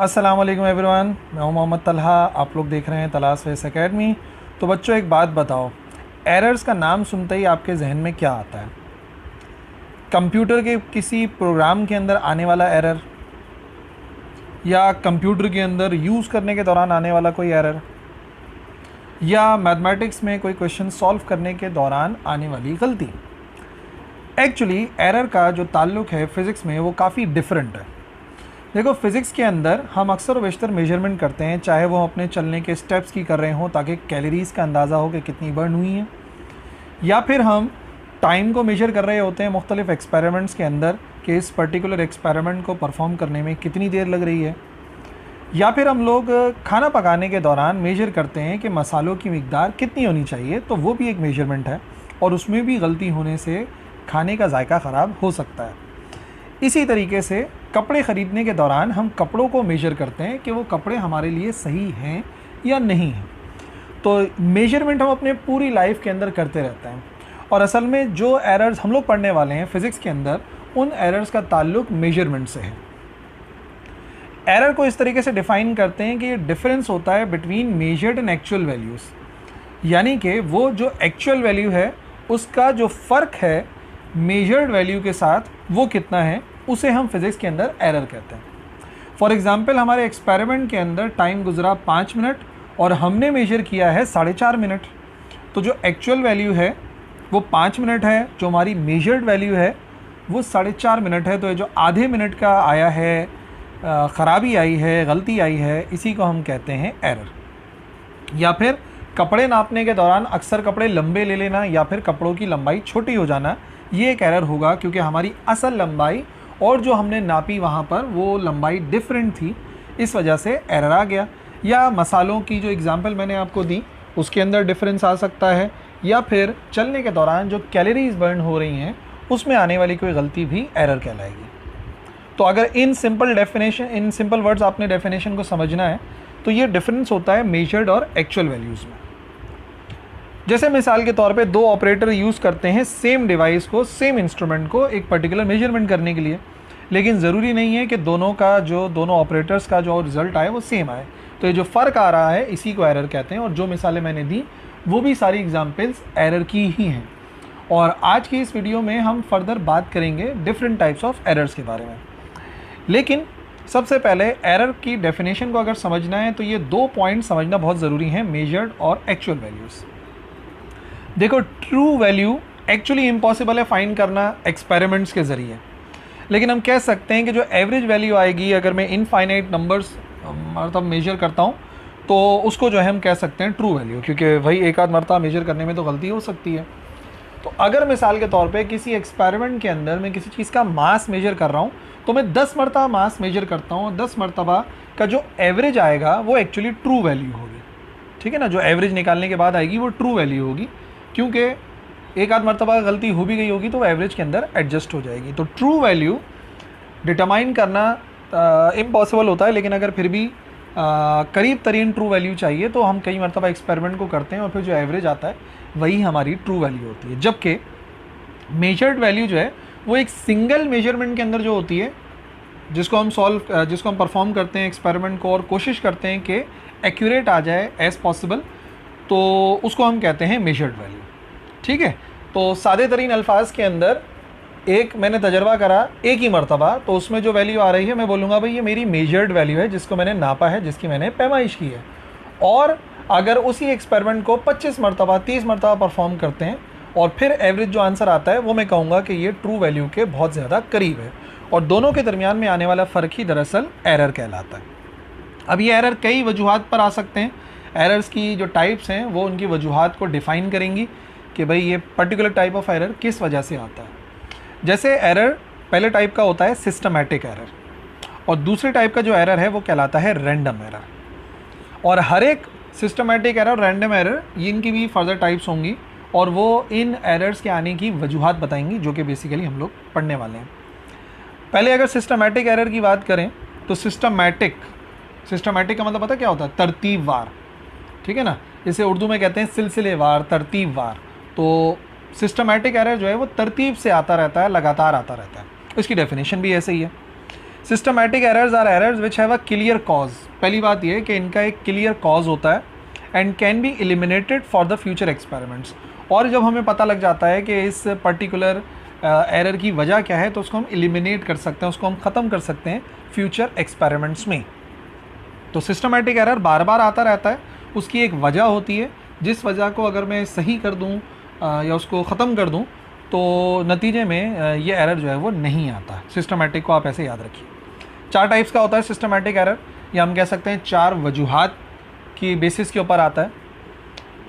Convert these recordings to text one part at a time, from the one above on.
अस्सलाम वालेकुम एवरीवन, मैं हूं मोहम्मद तलहा। आप लोग देख रहे हैं तलाश फेस एकेडमी। तो बच्चों, एक बात बताओ, एरर्स का नाम सुनते ही आपके जहन में क्या आता है? कंप्यूटर के किसी प्रोग्राम के अंदर आने वाला एरर, या कंप्यूटर के अंदर यूज़ करने के दौरान आने वाला कोई एरर, या मैथमेटिक्स में कोई क्वेश्चन सॉल्व करने के दौरान आने वाली गलती। एक्चुअली एरर का जो ताल्लुक है फ़िज़िक्स में वो काफ़ी डिफरेंट है। देखो, फिज़िक्स के अंदर हम अक्सर व बेशतर मेजरमेंट करते हैं, चाहे वो अपने चलने के स्टेप्स की कर रहे हों ताकि कैलोरीज़ का अंदाज़ा हो कि कितनी बर्न हुई हैं, या फिर हम टाइम को मेजर कर रहे होते हैं मुख्तलिफ एक्सपेरिमेंट्स के अंदर कि इस पर्टिकुलर एक्सपेरिमेंट को परफॉर्म करने में कितनी देर लग रही है, या फिर हम लोग खाना पकाने के दौरान मेजर करते हैं कि मसालों की मिकदार कितनी होनी चाहिए, तो वो भी एक मेजरमेंट है और उसमें भी गलती होने से खाने का जायका ख़राब हो सकता है। इसी तरीके से कपड़े ख़रीदने के दौरान हम कपड़ों को मेजर करते हैं कि वो कपड़े हमारे लिए सही हैं या नहीं हैं। तो मेजरमेंट हम अपने पूरी लाइफ के अंदर करते रहते हैं, और असल में जो एरर्स हम लोग पढ़ने वाले हैं फ़िज़िक्स के अंदर, उन एरर्स का ताल्लुक मेजरमेंट से है। एरर को इस तरीके से डिफ़ाइन करते हैं कि ये डिफरेंस होता है between measured and actual values, यानी कि वो जो एक्चुअल वैल्यू है उसका जो फ़र्क है मेजर्ड वैल्यू के साथ वो कितना है, उसे हम फिज़िक्स के अंदर एरर कहते हैं। फॉर एग्ज़ाम्पल, हमारे एक्सपेरिमेंट के अंदर टाइम गुजरा 5 मिनट और हमने मेजर किया है 4.5 मिनट। तो जो एक्चुअल वैल्यू है वो 5 मिनट है, जो हमारी मेजर्ड वैल्यू है वो 4.5 मिनट है। तो ये जो आधे मिनट का आया है, ख़राबी आई है, गलती आई है, इसी को हम कहते हैं एरर। या फिर कपड़े नापने के दौरान अक्सर कपड़े लंबे ले लेना या फिर कपड़ों की लंबाई छोटी हो जाना, ये एक एरर होगा क्योंकि हमारी असल लंबाई और जो हमने नापी वहाँ पर वो लंबाई डिफरेंट थी, इस वजह से एरर आ गया। या मसालों की जो एग्ज़ाम्पल मैंने आपको दी उसके अंदर डिफरेंस आ सकता है, या फिर चलने के दौरान जो कैलोरीज़ बर्न हो रही हैं उसमें आने वाली कोई गलती भी एरर कहलाएगी। तो अगर इन सिंपल वर्ड्स आपने डेफिनेशन को समझना है तो ये डिफरेंस होता है मेजर्ड और एक्चुअल वैल्यूज़ में। जैसे मिसाल के तौर पे दो ऑपरेटर यूज़ करते हैं सेम डिवाइस को, सेम इंस्ट्रूमेंट को एक पर्टिकुलर मेजरमेंट करने के लिए, लेकिन ज़रूरी नहीं है कि दोनों ऑपरेटर्स का जो रिज़ल्ट आए वो सेम आए। तो ये जो फ़र्क आ रहा है इसी को एरर कहते हैं, और जो मिसालें मैंने दी वो भी सारी एग्जांपल्स एरर की ही हैं। और आज की इस वीडियो में हम फर्दर बात करेंगे डिफरेंट टाइप्स ऑफ एरर्स के बारे में। लेकिन सबसे पहले एरर की डेफिनेशन को अगर समझना है तो ये 2 पॉइंट समझना बहुत ज़रूरी है, मेजर्ड और एक्चुअल वैल्यूज़। देखो, ट्रू वैल्यू एक्चुअली इम्पॉसिबल है फाइंड करना एक्सपेरिमेंट्स के ज़रिए, लेकिन हम कह सकते हैं कि जो एवरेज वैल्यू आएगी, अगर मैं इनफाइनाइट नंबर्स मतलब मेजर करता हूँ तो उसको जो है हम कह सकते हैं ट्रू वैल्यू, क्योंकि वही एक आध मरतबा मेजर करने में तो गलती हो सकती है। तो अगर मिसाल के तौर पे किसी एक्सपेरिमेंट के अंदर मैं किसी चीज़ का मास मेजर कर रहा हूँ तो मैं 10 मरतबा मास मेजर करता हूँ, 10 मरतबा का जो एवरेज आएगा वो एक्चुअली ट्रू वैल्यू होगी। ठीक है ना, जो एवरेज निकालने के बाद आएगी वो ट्रू वैल्यू होगी, क्योंकि एक आध मरतबा गलती हो भी गई होगी तो वो एवरेज के अंदर एडजस्ट हो जाएगी। तो ट्रू वैल्यू डिटरमाइन करना इम्पॉसिबल होता है, लेकिन अगर फिर भी करीब तरीन ट्रू वैल्यू चाहिए तो हम कई मरतबा एक्सपेरिमेंट को करते हैं और फिर जो एवरेज आता है वही हमारी ट्रू वैल्यू होती है। जबकि मेजर्ड वैल्यू जो है वो एक सिंगल मेजरमेंट के अंदर जो होती है, जिसको हम परफॉर्म करते हैं एक्सपेरिमेंट को और कोशिश करते हैं कि एक्यूरेट आ जाए एज पॉसिबल, तो उसको हम कहते हैं मेजर्ड वैल्यू। ठीक है, तो सादे तरीन अल्फाज के अंदर एक मैंने तजर्बा करा एक ही मरतबा, तो उसमें जो वैल्यू आ रही है मैं बोलूँगा भाई ये मेरी मेजर्ड वैल्यू है, जिसको मैंने नापा है, जिसकी मैंने पैमाइश की है। और अगर उसी एक्सपेरिमेंट को 25 मरतबा 30 मरतबा परफॉर्म करते हैं और फिर एवरेज जो आंसर आता है वो मैं कहूँगा कि ये ट्रू वैल्यू के बहुत ज़्यादा करीब है, और दोनों के दरमियान में आने वाला फ़र्क ही दरअसल एरर कहलाता है। अब ये एरर कई वजूहात पर आ सकते हैं। एरर्स की जो टाइप्स हैं वो उनकी वजूहात को डिफ़ाइन करेंगी कि भाई ये पर्टिकुलर टाइप ऑफ एरर किस वजह से आता है। जैसे एरर पहले टाइप का होता है सिस्टमैटिक एरर, और दूसरे टाइप का जो एरर है वो कहलाता है रैंडम एरर। और हर एक सिस्टमैटिक एरर, रैंडम एरर, इनकी भी फर्दर टाइप्स होंगी और वो इन एरर्स के आने की वजूहात बताएंगी, जो कि बेसिकली हम लोग पढ़ने वाले हैं। पहले अगर सिस्टमैटिक एरर की बात करें तो सिस्टमैटिक का मतलब पता क्या होता है? तरतीबवार। ठीक है ना, इसे उर्दू में कहते हैं सिलसिलेवार, तरतीबवार। तो सिस्टमैटिक एरर जो है वो तरतीब से आता रहता है, लगातार आता रहता है। इसकी डेफिनेशन भी ऐसे ही है। Systematic errors are errors which have a clear cause. पहली बात ये है कि इनका एक क्लियर कॉज होता है and can be eliminated for the future experiments. और जब हमें पता लग जाता है कि इस पर्टिकुलर एरर की वजह क्या है तो उसको हम एलिमिनेट कर सकते हैं, उसको हम ख़त्म कर सकते हैं फ्यूचर एक्सपेरिमेंट्स में। तो सिस्टमैटिक एरर बार बार आता रहता है, उसकी एक वजह होती है, जिस वजह को अगर मैं सही कर दूं या उसको ख़त्म कर दूं तो नतीजे में ये एरर जो है वो नहीं आता। सिस्टमैटिक को आप ऐसे याद रखिए। 4 टाइप्स का होता है सिस्टमैटिक एरर, या हम कह सकते हैं 4 वजूहात की बेसिस के ऊपर आता है।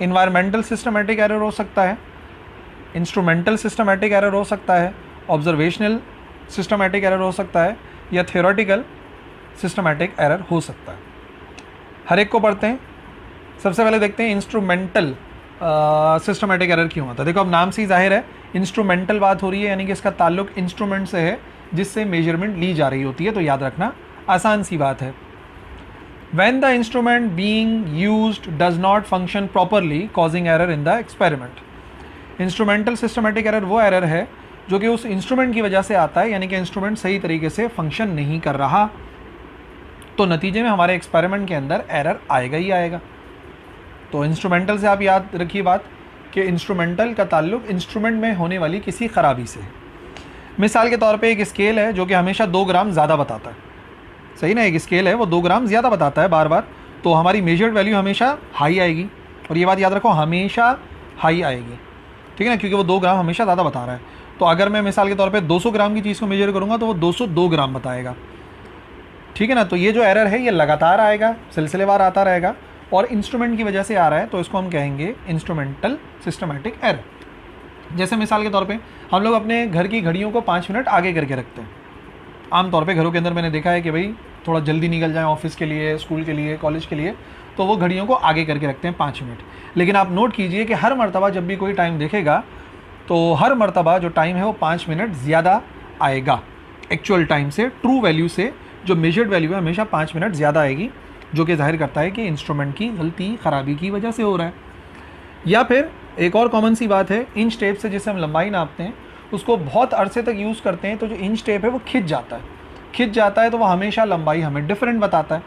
इन्वायरमेंटल सिस्टमैटिक एरर हो सकता है, इंस्ट्रूमेंटल सिस्टमैटिक एरर हो सकता है, ऑब्जर्वेशनल सिस्टमैटिक एरर हो सकता है, या थ्योरेटिकल सिस्टमैटिक एरर हो सकता है। हर एक को पढ़ते हैं। सबसे पहले देखते हैं इंस्ट्रूमेंटल सिस्टमैटिक एरर क्यों आता है। देखो अब नाम से ही जाहिर है, इंस्ट्रूमेंटल बात हो रही है, यानी कि इसका ताल्लुक इंस्ट्रूमेंट से है जिससे मेजरमेंट ली जा रही होती है, तो याद रखना आसान सी बात है। When the instrument being used does not function properly, causing error in the experiment. Instrumental systematic error वो एरर है जो कि उस इंस्ट्रूमेंट की वजह से आता है, यानी कि इंस्ट्रूमेंट सही तरीके से फंक्शन नहीं कर रहा, तो नतीजे में हमारे एक्सपेरिमेंट के अंदर एरर आएगा ही आएगा। तो इंस्ट्रूमेंटल से आप याद रखिए बात कि इंस्ट्रूमेंटल का ताल्लुक इंस्ट्रूमेंट में होने वाली किसी ख़राबी से है। मिसाल के तौर पे एक स्केल है जो कि हमेशा 2 ग्राम ज़्यादा बताता है, सही ना, एक स्केल है वो 2 ग्राम ज़्यादा बताता है बार बार, तो हमारी मेजर्ड वैल्यू हमेशा हाई आएगी। और ये बात याद रखो, हमेशा हाई आएगी, ठीक है ना, क्योंकि वो 2 ग्राम हमेशा ज़्यादा बता रहा है। तो अगर मैं मिसाल के तौर पे 200 ग्राम की चीज़ को मेजर करूँगा तो वो 202 ग्राम बताएगा, ठीक है ना। तो ये जो एरर है ये लगातार आएगा, सिलसिलेवार आता रहेगा, और इंस्ट्रूमेंट की वजह से आ रहा है, तो इसको हम कहेंगे इंस्ट्रूमेंटल सिस्टमैटिक एरर। जैसे मिसाल के तौर पे हम लोग अपने घर की घड़ियों को 5 मिनट आगे करके रखते हैं। आमतौर पे घरों के अंदर मैंने देखा है कि भाई थोड़ा जल्दी निकल जाए ऑफिस के लिए, स्कूल के लिए, कॉलेज के लिए, तो वो घड़ियों को आगे करके रखते हैं 5 मिनट। लेकिन आप नोट कीजिए कि हर मर्तबा जब भी कोई टाइम देखेगा तो हर मर्तबा जो टाइम है वो 5 मिनट ज़्यादा आएगा एक्चुअल टाइम से, ट्रू वैल्यू से। जो मेजर्ड वैल्यू है हमेशा 5 मिनट ज़्यादा आएगी, जो कि जाहिर करता है कि इंस्ट्रूमेंट की गलती, ख़राबी की वजह से हो रहा है। या फिर एक और कॉमन सी बात है, इंच टेप से जिससे हम लंबाई नापते हैं उसको बहुत अरसे तक यूज़ करते हैं, तो जो इंच टेप है वो खिंच जाता है, तो वो हमेशा लंबाई हमें डिफरेंट बताता है,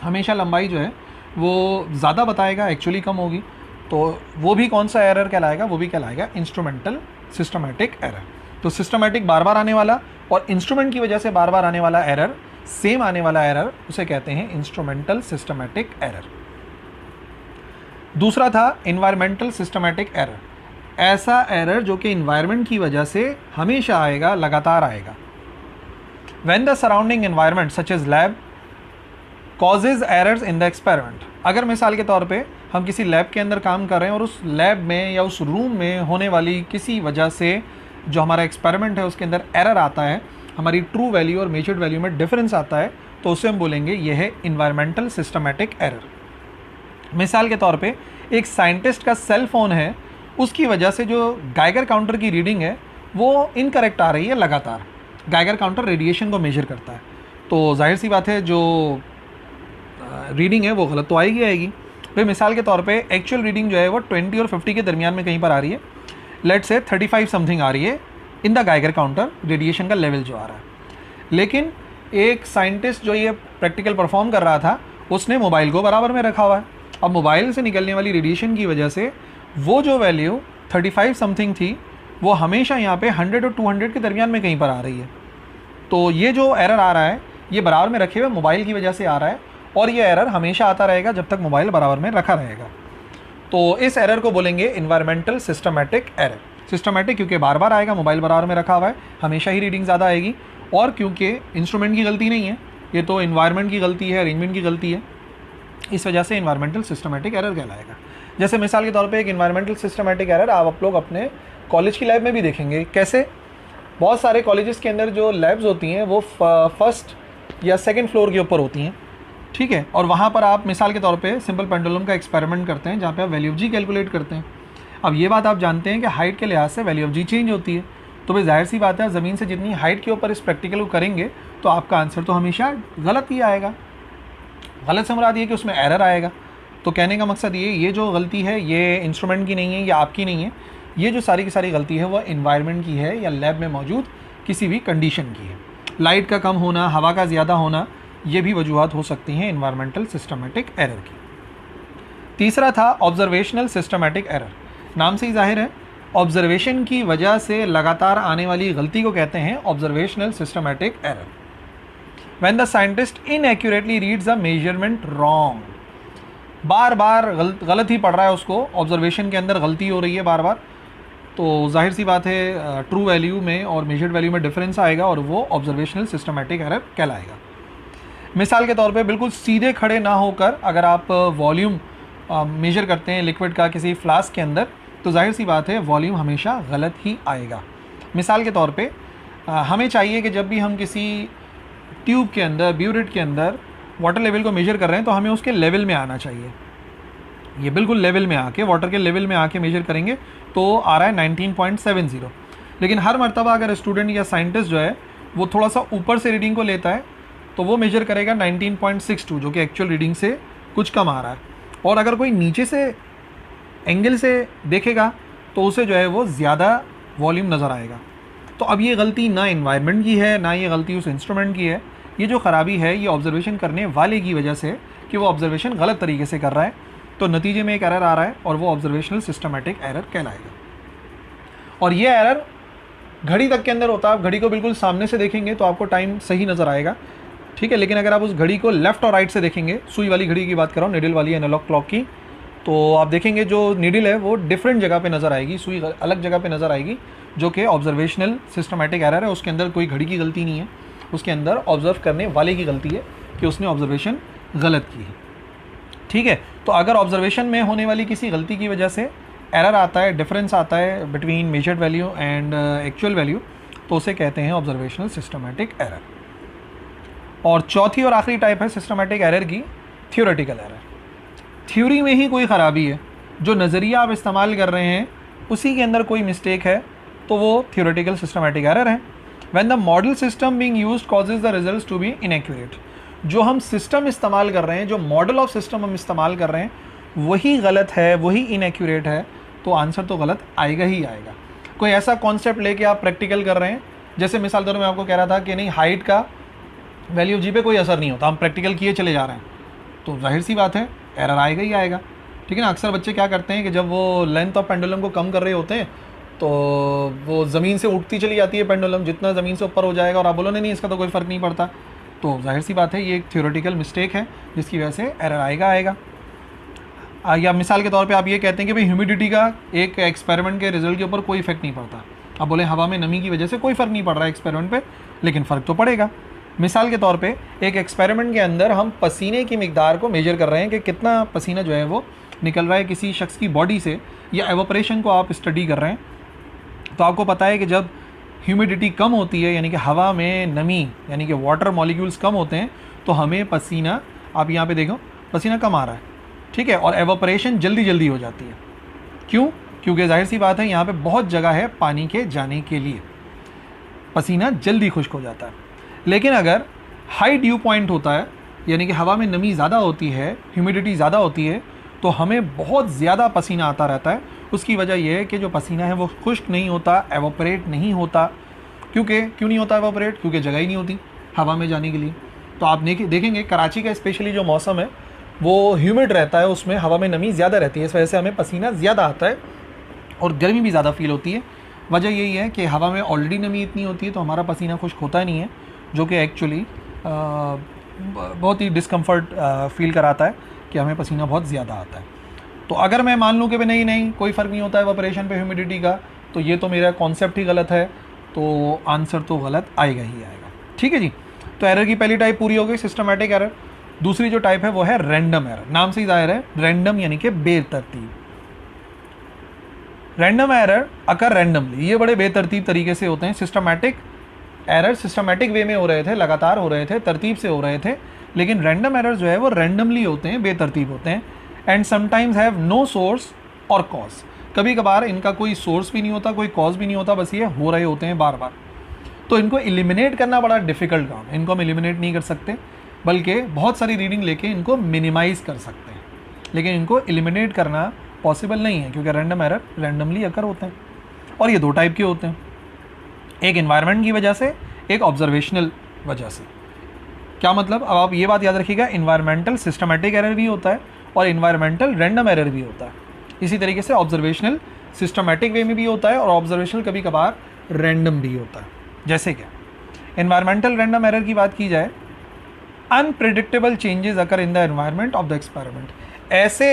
हमेशा लंबाई जो है वो ज़्यादा बताएगा, एक्चुअली कम होगी। तो वो भी कौन सा एरर कहलाएगा, वो भी कहलाएगा इंस्ट्रूमेंटल सिस्टमैटिक एरर। तो सिस्टमैटिक बार बार आने वाला और इंस्ट्रूमेंट की वजह से बार बार आने वाला एरर, सेम आने वाला एरर, उसे कहते हैं इंस्ट्रूमेंटल सिस्टमैटिक एरर। दूसरा था एनवायरमेंटल सिस्टमैटिक एरर, ऐसा एरर जो कि इन्वायरमेंट की वजह से हमेशा आएगा, लगातार आएगा। When the surrounding environment such as lab causes errors in the experiment, अगर मिसाल के तौर पे हम किसी लैब के अंदर काम कर रहे हैं और उस लैब में या उस रूम में होने वाली किसी वजह से जो हमारा एक्सपेरिमेंट है उसके अंदर एरर आता है, हमारी ट्रू वैल्यू और मेजर्ड वैल्यू में डिफरेंस आता है, तो उसे हम बोलेंगे ये है इन्वायरमेंटल सिस्टमैटिक एरर। मिसाल के तौर पे एक साइंटिस्ट का सेल फ़ोन है, उसकी वजह से जो गाइगर काउंटर की रीडिंग है वो इनकरेक्ट आ रही है लगातार। गाइगर काउंटर रेडिएशन को मेजर करता है, तो जाहिर सी बात है जो रीडिंग है वो गलत तो आएगी। फिर मिसाल के तौर पे एक्चुअल रीडिंग जो है वो 20 और 50 के दरमियान में कहीं पर आ रही है, लेट से 35 समथिंग आ रही है in the Geiger counter, radiation का लेवल जो आ रहा है। लेकिन एक साइंटिस्ट जो ये प्रैक्टिकल परफॉर्म कर रहा था उसने मोबाइल को बराबर में रखा हुआ है। अब मोबाइल से निकलने वाली रेडिएशन की वजह से वो जो वैल्यू 35 समथिंग थी वो हमेशा यहाँ पे 100 और 200 के दरमियान में कहीं पर आ रही है। तो ये जो एरर आ रहा है ये बराबर में रखे हुए मोबाइल की वजह से आ रहा है, और ये एरर हमेशा आता रहेगा जब तक मोबाइल बराबर में रखा रहेगा। तो इस एरर को बोलेंगे इन्वायरमेंटल सिस्टमैटिक एरर। सिस्टमैटिक क्योंकि बार बार आएगा, मोबाइल बराबर में रखा हुआ है, हमेशा ही रीडिंग ज़्यादा आएगी, और क्योंकि इंस्ट्रूमेंट की गलती नहीं है, ये तो इन्वायरमेंट की गलती है, अरेंजमेंट की गलती है, इस वजह से इन्वायरमेंटल सिस्टमैटिक एरर कहलाएगा। जैसे मिसाल के तौर पे एक इन्वायरमेंटल सिस्टमैटिक एरर आप लोग अपने कॉलेज की लैब में भी देखेंगे। कैसे? बहुत सारे कॉलेजेस के अंदर जो लैब्स होती हैं वो फर्स्ट या सेकंड फ्लोर के ऊपर होती हैं, ठीक है, और वहाँ पर आप मिसाल के तौर पे सिंपल पेंडुलम का एक्सपेरिमेंट करते हैं जहाँ पे आप वैल्यू ऑफ जी कैलकुलेट करते हैं। अब ये बात आप जानते हैं कि हाइट के लिहाज से वैल्यू ऑफ जी चेंज होती है, तो भाई जाहिर सी बात है ज़मीन से जितनी हाइट के ऊपर इस प्रैक्टिकल को करेंगे तो आपका आंसर तो हमेशा गलत ही आएगा। गलत से मुराद ये कि उसमें एरर आएगा। तो कहने का मकसद ये जो गलती है ये इंस्ट्रूमेंट की नहीं है या आपकी नहीं है, ये जो सारी की सारी गलती है वो इन्वायरमेंट की है या लैब में मौजूद किसी भी कंडीशन की है। लाइट का कम होना, हवा का ज़्यादा होना, ये भी वजूहत हो सकती हैं इन्वायरमेंटल सिस्टमेटिक एरर की। तीसरा था ऑब्जर्वेशनल सिस्टमेटिक एरर। नाम से ही जाहिर है, ऑब्जर्वेशन की वजह से लगातार आने वाली गलती को कहते हैं observational systematic error. When the scientist inaccurately reads a measurement wrong, बार बार गलत ही पढ़ रहा है, उसको ऑब्जर्वेशन के अंदर गलती हो रही है बार बार, तो जाहिर सी बात है ट्रू वैल्यू में और मेजर्ड वैल्यू में डिफरेंस आएगा और वो ऑब्जर्वेशनल सिस्टमेटिक एरर कहलाएगा। मिसाल के तौर पे बिल्कुल सीधे खड़े ना होकर अगर आप वॉल्यूम मेजर करते हैं लिक्विड का किसी फ्लास्क के अंदर, तो जाहिर सी बात है वॉल्यूम हमेशा गलत ही आएगा। मिसाल के तौर पे हमें चाहिए कि जब भी हम किसी ट्यूब के अंदर, ब्यूरेट के अंदर वाटर लेवल को मेजर कर रहे हैं तो हमें उसके लेवल में आना चाहिए। ये बिल्कुल लेवल में आके, वाटर के लेवल में आके मेजर करेंगे तो आ रहा है 19.70। लेकिन हर मरतबा अगर स्टूडेंट या साइंटिस्ट जो है वो थोड़ा सा ऊपर से रीडिंग को लेता है तो वो मेजर करेगा 19.62, जो कि एक्चुअल रीडिंग से कुछ कम आ रहा है। और अगर कोई नीचे से एंगल से देखेगा तो उसे जो है वो ज़्यादा वॉल्यूम नज़र आएगा। तो अब ये गलती ना इन्वायरमेंट की है, ना ये गलती उस इंस्ट्रूमेंट की है, ये जो ख़राबी है ये ऑब्जर्वेशन करने वाले की वजह से कि वो ऑब्जर्वेशन गलत तरीके से कर रहा है, तो नतीजे में एक एरर आ रहा है और वो ऑब्जर्वेशनल सिस्टमेटिक एरर कहलाएगा। और ये एरर घड़ी तक के अंदर होता है। आप घड़ी को बिल्कुल सामने से देखेंगे तो आपको टाइम सही नज़र आएगा, ठीक है। लेकिन अगर आप उस घड़ी को लेफ़्ट और राइट से देखेंगे, सुई वाली घड़ी की बात कर रहा हूँ, निडल वाली एनालॉग क्लॉक की, तो आप देखेंगे जो निडल है वो डिफरेंट जगह पे नज़र आएगी, सुई अलग जगह पे नज़र आएगी, जो कि ऑब्जर्वेशनल सिस्टमेटिक एरर है। उसके अंदर कोई घड़ी की गलती नहीं है, उसके अंदर ऑब्जर्व करने वाले की गलती है कि उसने ऑब्जर्वेशन गलत की है, ठीक है। तो अगर ऑब्जर्वेशन में होने वाली किसी गलती की वजह से एरर आता है, डिफरेंस आता है between measured value and actual value, तो उसे कहते हैं ऑब्जर्वेशनल सिस्टमेटिक एरर। और चौथी और आखिरी टाइप है सिस्टमेटिक एरर की, थ्योरेटिकल एरर। थ्योरी में ही कोई ख़राबी है, जो नज़रिया आप इस्तेमाल कर रहे हैं उसी के अंदर कोई मिस्टेक है, तो वो थ्योरेटिकल सिस्टमेटिक एरर है। When the model system being used causes the results to be inaccurate, जो हम सिस्टम इस्तेमाल कर रहे हैं, जो मॉडल ऑफ सिस्टम हम इस्तेमाल कर रहे हैं वही गलत है, वही इनएक्यूरेट है, तो आंसर तो गलत आएगा ही आएगा। कोई ऐसा कॉन्सेप्ट लेके आप प्रैक्टिकल कर रहे हैं, जैसे मिसाल तौर में आपको कह रहा था कि नहीं हाइट का वैल्यू जी पे कोई असर नहीं होता, हम प्रैक्टिकल किए चले जा रहे हैं, तो जाहिर सी बात है एरर आएगा ही आएगा, ठीक है ना। अक्सर बच्चे क्या करते हैं कि जब वो लेंथ ऑफ पेंडुलम को कम कर रहे होते हैं तो वो ज़मीन से उठती चली जाती है पेंडुलम, जितना ज़मीन से ऊपर हो जाएगा, और आप बोलो नहीं इसका तो कोई फ़र्क नहीं पड़ता, तो जाहिर सी बात है ये एक थ्योरेटिकल मिस्टेक है जिसकी वजह से एरर आएगा। या मिसाल के तौर पे आप ये कहते हैं कि भाई ह्यूमिडिटी का एक एक्सपेरिमेंट के रिजल्ट के ऊपर कोई इफेक्ट नहीं पड़ता। आप बोले हवा में नमी की वजह से कोई फ़र्क नहीं पड़ रहा है एक्सपेरिमेंट पे, लेकिन फ़र्क तो पड़ेगा। मिसाल के तौर पे एक एक्सपेरिमेंट के अंदर हम पसीने की मिकदार को मेजर कर रहे हैं कि कितना पसीना जो है वो निकल रहा है किसी शख्स की बॉडी से, या एवोपरेशन को आप स्टडी कर रहे हैं, तो आपको पता है कि जब ह्यूमिडिटी कम होती है, यानी कि हवा में नमी, यानी कि वाटर मॉलिक्यूल्स कम होते हैं, तो हमें पसीना, आप यहाँ पे देखो पसीना कम आ रहा है, ठीक है, और एवोपरेशन जल्दी हो जाती है। क्यों? क्योंकि जाहिर सी बात है यहाँ पे बहुत जगह है पानी के जाने के लिए, पसीना जल्दी खुश्क हो जाता है। लेकिन अगर हाई ड्यू पॉइंट होता है, यानी कि हवा में नमी ज़्यादा होती है, ह्यूमिडिटी ज़्यादा होती है, तो हमें बहुत ज़्यादा पसीना आता रहता है। उसकी वजह यह है कि जो पसीना है वो खुश्क नहीं होता, एवोपरेट नहीं होता। क्यों नहीं होता एवोपरेट? क्योंकि जगह ही नहीं होती हवा में जाने के लिए। तो आप देखेंगे कराची का स्पेशली जो मौसम है वो ह्यूमिड रहता है, उसमें हवा में नमी ज़्यादा रहती है, इस वजह से हमें पसीना ज़्यादा आता है और गर्मी भी ज़्यादा फील होती है। वजह यही है कि हवा में ऑलरेडी नमी इतनी होती है तो हमारा पसीना खुश्क होता नहीं है, जो कि एक्चुअली बहुत ही डिस्कम्फर्ट फील कराता है कि हमें पसीना बहुत ज़्यादा आता है। तो अगर मैं मान लूँ कि नहीं कोई फ़र्क नहीं होता है एवोपरेशन पे ह्यूमिडिटी का, तो ये तो मेरा कॉन्सेप्ट ही गलत है, तो आंसर तो गलत आएगा ही आएगा, ठीक है जी। तो एरर की पहली टाइप पूरी हो गई, सिस्टमेटिक एरर। दूसरी जो टाइप है वो है रैंडम एरर। नाम से ही जाहिर है, रैंडम यानी कि बेतरतीब। रैंडम एरर अकर रैंडमली, ये बड़े बेतरतीब तरीके से होते हैं। सिस्टमेटिक एरर सिस्टमेटिक वे में हो रहे थे, लगातार हो रहे थे, तरतीब से हो रहे थे, लेकिन रैंडम एरर जो है वो रैंडमली होते हैं, बेतरतीब होते हैं। And sometimes have no source और कॉज, कभी कभार इनका कोई सोर्स भी नहीं होता, कोई कॉज भी नहीं होता, बस ये हो रहे होते हैं बार बार। तो इनको एलिमिनेट करना बड़ा डिफ़िकल्ट काम है, इनको हम एलिमिनेट नहीं कर सकते, बल्कि बहुत सारी रीडिंग लेके इनको मिनिमाइज़ कर सकते हैं, लेकिन इनको एलिमिनेट करना पॉसिबल नहीं है, क्योंकि रैंडम एरर रैंडमली अकर होते हैं। और ये दो टाइप के होते हैं, एक एनवायरनमेंट की वजह से, एक ऑब्जर्वेशनल वजह से। क्या मतलब, अब आप ये बात याद रखिएगा, इन्वायरमेंटल सिस्टमेटिक एरर भी होता है और इन्वायरमेंटल रैंडम एरर भी होता है। इसी तरीके से ऑब्जर्वेशनल सिस्टमेटिक वे में भी होता है और ऑब्जर्वेशनल कभी कभार रैंडम भी होता है। जैसे क्या, इन्वायरमेंटल रैंडम एरर की बात की जाए, unpredictable changes occur in the environment of the experiment. ऐसे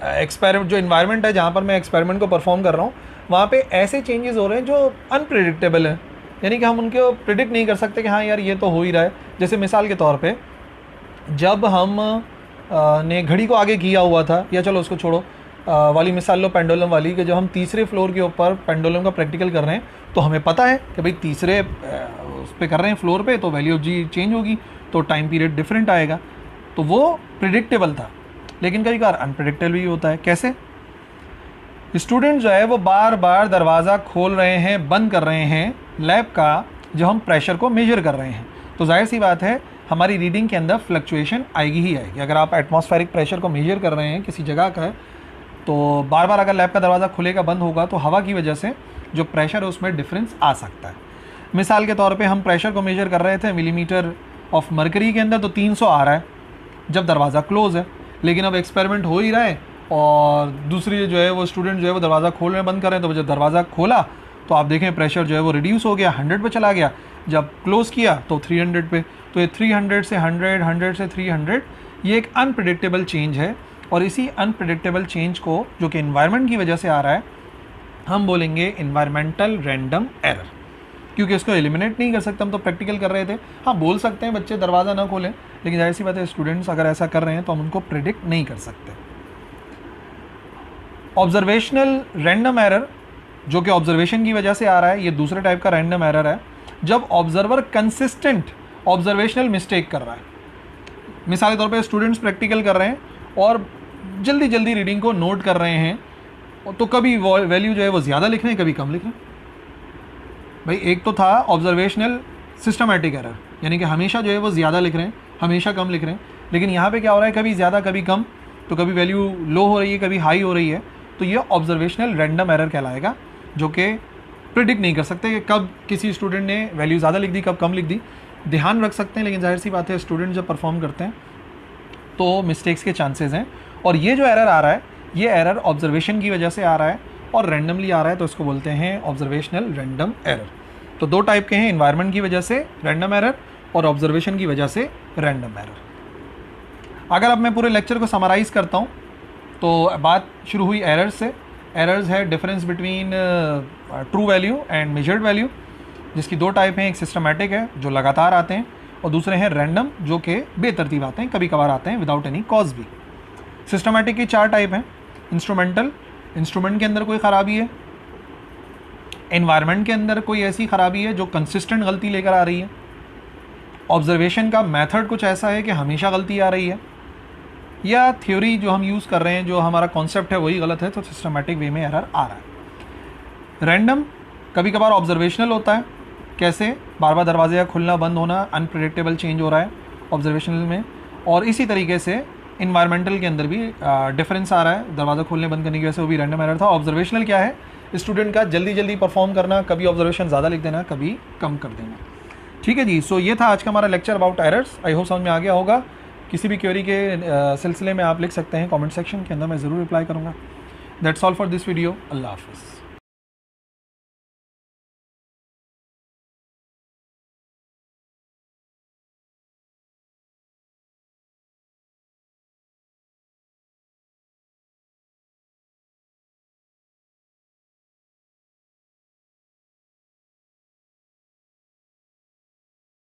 एक्सपेरिमेंट, जो इन्वायरमेंट है जहाँ पर मैं एक्सपेरिमेंट को परफॉर्म कर रहा हूँ, वहाँ पे ऐसे चेंजेस हो रहे हैं जो अनप्रिडिक्टेबल हैं, यानी कि हम उनको प्रिडिक्ट नहीं कर सकते कि हाँ यार ये तो हो ही रहा है। जैसे मिसाल के तौर पे जब हम ने घड़ी को आगे किया हुआ था, या चलो उसको छोड़ो, वाली मिसाल लो पेंडुलम वाली, कि जब हम तीसरे फ्लोर के ऊपर पेंडुलम का प्रैक्टिकल कर रहे हैं तो हमें पता है कि भाई तीसरे उस पर कर रहे हैं फ्लोर पे, तो वैल्यू ऑफ जी चेंज होगी, तो टाइम पीरियड डिफरेंट आएगा। तो वो प्रिडिक्टेबल था। लेकिन कई बार अनप्रिडिक्टेबल भी होता है। कैसे, स्टूडेंट जो है वो बार बार दरवाज़ा खोल रहे हैं, बंद कर रहे हैं लैब का, जो हम प्रेशर को मेजर कर रहे हैं, तो जाहिर सी बात है हमारी रीडिंग के अंदर फ्लक्चुएशन आएगी ही आएगी। अगर आप एटमॉस्फेरिक प्रेशर को मेजर कर रहे हैं किसी जगह का, तो बार बार अगर लैब का दरवाज़ा खुलेगा बंद होगा तो हवा की वजह से जो प्रेशर है उसमें डिफरेंस आ सकता है। मिसाल के तौर पे हम प्रेशर को मेजर कर रहे थे मिलीमीटर ऑफ मरकरी के अंदर, तो 300 आ रहा है जब दरवाज़ा क्लोज़ है। लेकिन अब एक्सपेरिमेंट हो ही रहा है और दूसरी जो है वो स्टूडेंट जो है वो दरवाज़ा खोल रहे बंद कर रहे हैं, तो जब दरवाज़ा खोला तो आप देखें प्रेशर जो है वो रिड्यूस हो गया, 100 पे चला गया, जब क्लोज़ किया तो 300 पे। तो ये 300 से 100, 100 से 300, ये एक अनप्रिडिक्टेबल चेंज है। और इसी अनप्रिडिक्टेबल चेंज को, जो कि इन्वायरमेंट की वजह से आ रहा है, हम बोलेंगे इन्वायरमेंटल रैंडम एरर, क्योंकि इसको एलिमिनेट नहीं कर सकते। हम तो प्रैक्टिकल कर रहे थे, हाँ बोल सकते हैं बच्चे दरवाज़ा ना खोलें, लेकिन जाहिर सी बात है स्टूडेंट्स अगर ऐसा कर रहे हैं तो हम उनको प्रिडिक्ट नहीं कर सकते। ऑब्जर्वेशनल रैंडम एरर, जो कि ऑब्जर्वेशन की वजह से आ रहा है, ये दूसरे टाइप का रैंडम एरर है, जब ऑब्जर्वर कंसिस्टेंट ऑब्जर्वेशनल मिस्टेक कर रहा है। मिसाल के तौर पे स्टूडेंट्स प्रैक्टिकल कर रहे हैं और जल्दी जल्दी रीडिंग को नोट कर रहे हैं, तो कभी वैल्यू जो है वो ज़्यादा लिख रहे हैं, कभी कम लिख रहे हैं। भाई एक तो था ऑब्जर्वेशनल सिस्टमेटिक एरर, यानी कि हमेशा जो है वो ज़्यादा लिख रहे हैं, हमेशा कम लिख रहे हैं। लेकिन यहाँ पे क्या हो रहा है, कभी ज़्यादा कभी कम, तो कभी वैल्यू लो हो रही है कभी हाई हो रही है, तो ये ऑब्जर्वेशनल रैंडम एरर कहलाएगा, जो कि प्रिडिक्ट नहीं कर सकते कि कब किसी स्टूडेंट ने वैल्यू ज़्यादा लिख दी, कब कम लिख दी। ध्यान रख सकते हैं, लेकिन जाहिर सी बात है स्टूडेंट जब परफॉर्म करते हैं तो मिस्टेक्स के चांसेस हैं। और ये जो एरर आ रहा है, ये एरर ऑब्जर्वेशन की वजह से आ रहा है और रैंडमली आ रहा है, तो इसको बोलते हैं ऑब्जर्वेशनल रैंडम एरर। तो दो टाइप के हैं, इन्वायरमेंट की वजह से रैंडम एरर और ऑब्जर्वेशन की वजह से रैंडम एरर। अगर अब मैं पूरे लेक्चर को समराइज़ करता हूँ, तो बात शुरू हुई एरर्स से। एरर्स है difference between true value and measured value, जिसकी दो टाइप हैं, एक सिस्टमेटिक है जो लगातार आते हैं, और दूसरे हैं रैंडम जो कि बेतरतीब आते हैं, कभी कभार आते हैं विदाउट एनी कॉज भी। सिस्टमेटिक की 4 टाइप हैं। इंस्ट्रूमेंटल, इंस्ट्रूमेंट के अंदर कोई ख़राबी है, एनवायरनमेंट के अंदर कोई ऐसी ख़राबी है जो कंसिस्टेंट गलती लेकर आ रही है, ऑब्जर्वेशन का मेथड कुछ ऐसा है कि हमेशा गलती आ रही है, या थ्योरी जो हम यूज़ कर रहे हैं, जो हमारा कॉन्सेप्ट है वही गलत है, तो सिस्टमेटिक वे में एरर आ रहा है। रैंडम कभी कभार ऑब्जर्वेशनल होता है, कैसे, बार बार दरवाजे का खुलना बंद होना, अनप्रेडिक्टेबल चेंज हो रहा है ऑब्जर्वेशनल में। और इसी तरीके से इन्वायरमेंटल के अंदर भी डिफरेंस आ रहा है, दरवाज़ा खोलने बंद करने की वजह से वो भी रैंडम एरर था। ऑब्जर्वेशनल क्या है, स्टूडेंट का जल्दी जल्दी परफॉर्म करना, कभी ऑब्जर्वेशन ज़्यादा लिख देना, कभी कम कर देना। ठीक है जी, सो ये था आज का हमारा lecture about errors. I hope समझ में आ गया होगा। किसी भी क्वेरी के सिलसिले में आप लिख सकते हैं कमेंट सेक्शन के अंदर, मैं ज़रूर रिप्लाई करूँगा। That's all for this video. अल्लाह हाफ़िज़।